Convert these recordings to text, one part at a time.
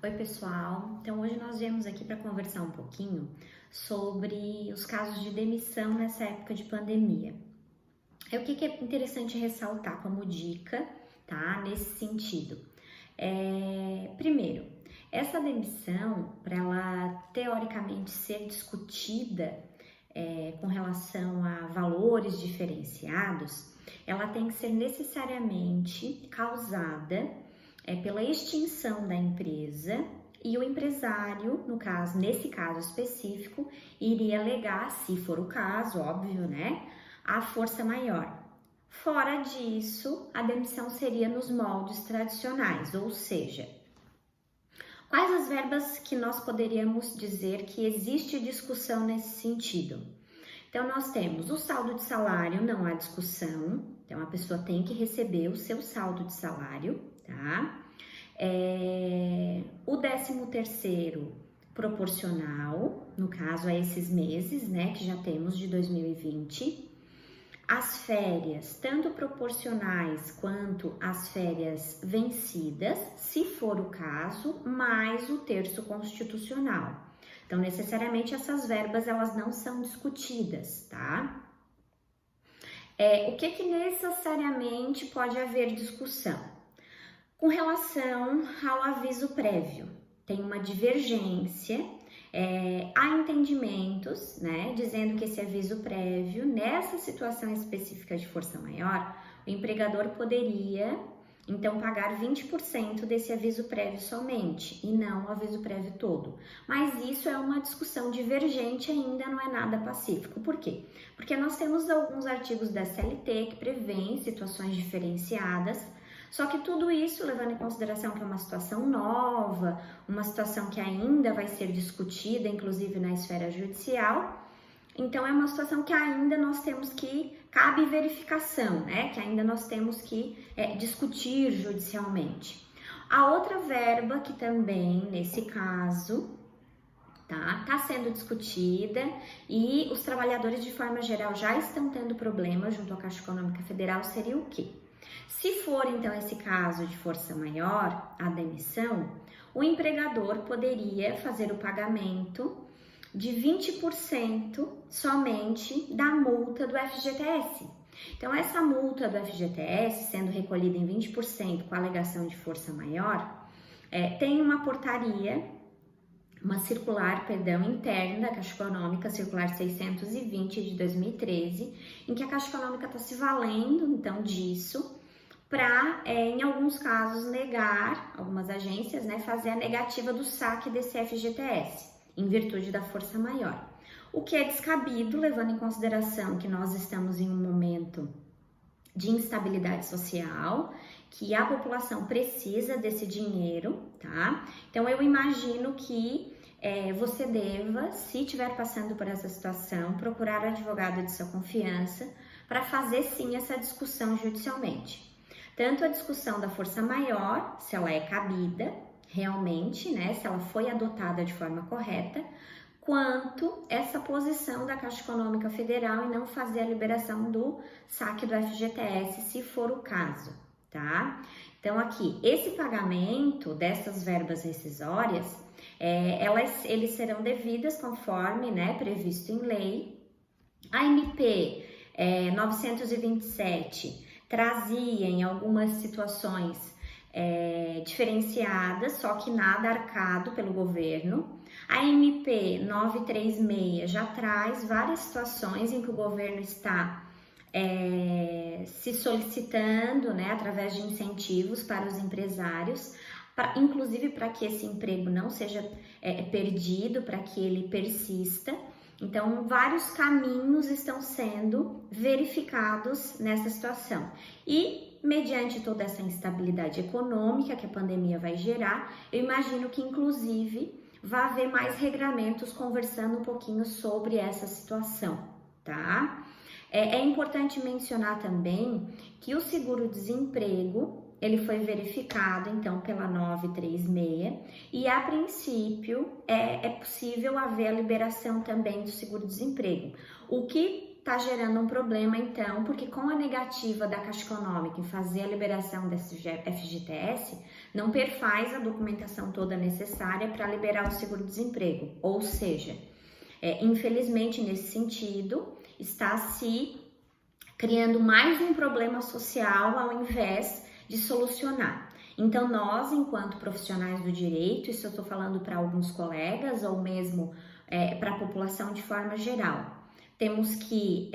Oi, pessoal. Então, hoje nós viemos aqui para conversar um pouquinho sobre os casos de demissão nessa época de pandemia. O que é interessante ressaltar como dica, tá? Nesse sentido. Primeiro, essa demissão, para ela teoricamente ser discutida com relação a valores diferenciados, ela tem que ser necessariamente causada pela extinção da empresa e o empresário, nesse caso específico, iria alegar, se for o caso, óbvio, né, a força maior. Fora disso, a demissão seria nos moldes tradicionais, ou seja, quais as verbas que nós poderíamos dizer que existe discussão nesse sentido? Então, nós temos o saldo de salário, não há discussão, então a pessoa tem que receber o seu saldo de salário, tá? O 13º proporcional, no caso a esses meses, né, que já temos de 2020. As férias, tanto proporcionais quanto as férias vencidas, se for o caso, mais o terço constitucional. Então, necessariamente, essas verbas, elas não são discutidas, tá? O que necessariamente pode haver discussão? Com relação ao aviso prévio, tem uma divergência, há entendimentos, né, dizendo que esse aviso prévio, nessa situação específica de força maior, o empregador poderia, então, pagar 20% desse aviso prévio somente, e não o aviso prévio todo. Mas isso é uma discussão divergente, ainda não é nada pacífico. Por quê? Porque nós temos alguns artigos da CLT que prevêem situações diferenciadas, só que tudo isso levando em consideração que é uma situação nova, uma situação que ainda vai ser discutida, inclusive na esfera judicial. Então, é uma situação que ainda nós temos que, cabe verificação, né? Que ainda nós temos que discutir judicialmente. A outra verba que também, nesse caso, tá sendo discutida e os trabalhadores, de forma geral, já estão tendo problemas junto à Caixa Econômica Federal, seria o quê? Se for, então, esse caso de força maior, a demissão, o empregador poderia fazer o pagamento de 20% somente da multa do FGTS. Então, essa multa do FGTS, sendo recolhida em 20% com alegação de força maior, tem uma portaria, uma circular, interna da Caixa Econômica, circular 620 de 2013, em que a Caixa Econômica está se valendo, então, disso, para, em alguns casos, negar, algumas agências, né, fazer a negativa do saque desse FGTS, em virtude da força maior. O que é descabido, levando em consideração que nós estamos em um momento de instabilidade social, que a população precisa desse dinheiro, tá? Então, eu imagino que você deva, se estiver passando por essa situação, procurar o advogado de sua confiança para fazer, sim, essa discussão judicialmente. Tanto a discussão da força maior, se ela é cabida, realmente, né, se ela foi adotada de forma correta, quanto essa posição da Caixa Econômica Federal em não fazer a liberação do saque do FGTS, se for o caso, tá? Então, aqui, esse pagamento dessas verbas rescisórias, eles serão devidas conforme, né, previsto em lei. A MP 927 trazia em algumas situações diferenciadas, só que nada arcado pelo governo. A MP 936 já traz várias situações em que o governo está se solicitando, né, através de incentivos para os empresários, inclusive para que esse emprego não seja perdido, para que ele persista. Então, vários caminhos estão sendo verificados nessa situação. E, mediante toda essa instabilidade econômica que a pandemia vai gerar, eu imagino que, inclusive, vai haver mais regramentos conversando um pouquinho sobre essa situação, tá? É importante mencionar também que o seguro-desemprego, ele foi verificado, então, pela 936 e, a princípio, é possível haver a liberação também do seguro-desemprego. O que está gerando um problema, então, porque com a negativa da Caixa Econômica em fazer a liberação desse FGTS, não perfaz a documentação toda necessária para liberar o seguro-desemprego. Ou seja, infelizmente, nesse sentido, está se criando mais um problema social ao invés de solucionar. Então, nós, enquanto profissionais do direito, isso eu estou falando para alguns colegas ou mesmo para a população de forma geral, temos que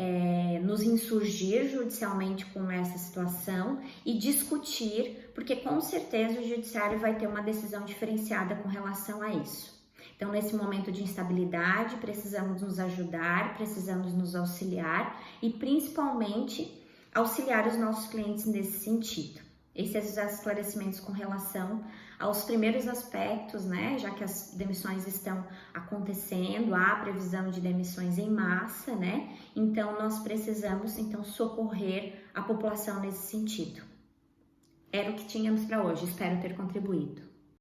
nos insurgir judicialmente com essa situação e discutir, porque com certeza o judiciário vai ter uma decisão diferenciada com relação a isso. Então, nesse momento de instabilidade, precisamos nos ajudar, precisamos nos auxiliar e principalmente auxiliar os nossos clientes nesse sentido. Esses esclarecimentos com relação aos primeiros aspectos, né? Já que as demissões estão acontecendo, há previsão de demissões em massa, né? Então, nós precisamos, socorrer a população nesse sentido. Era o que tínhamos para hoje, espero ter contribuído.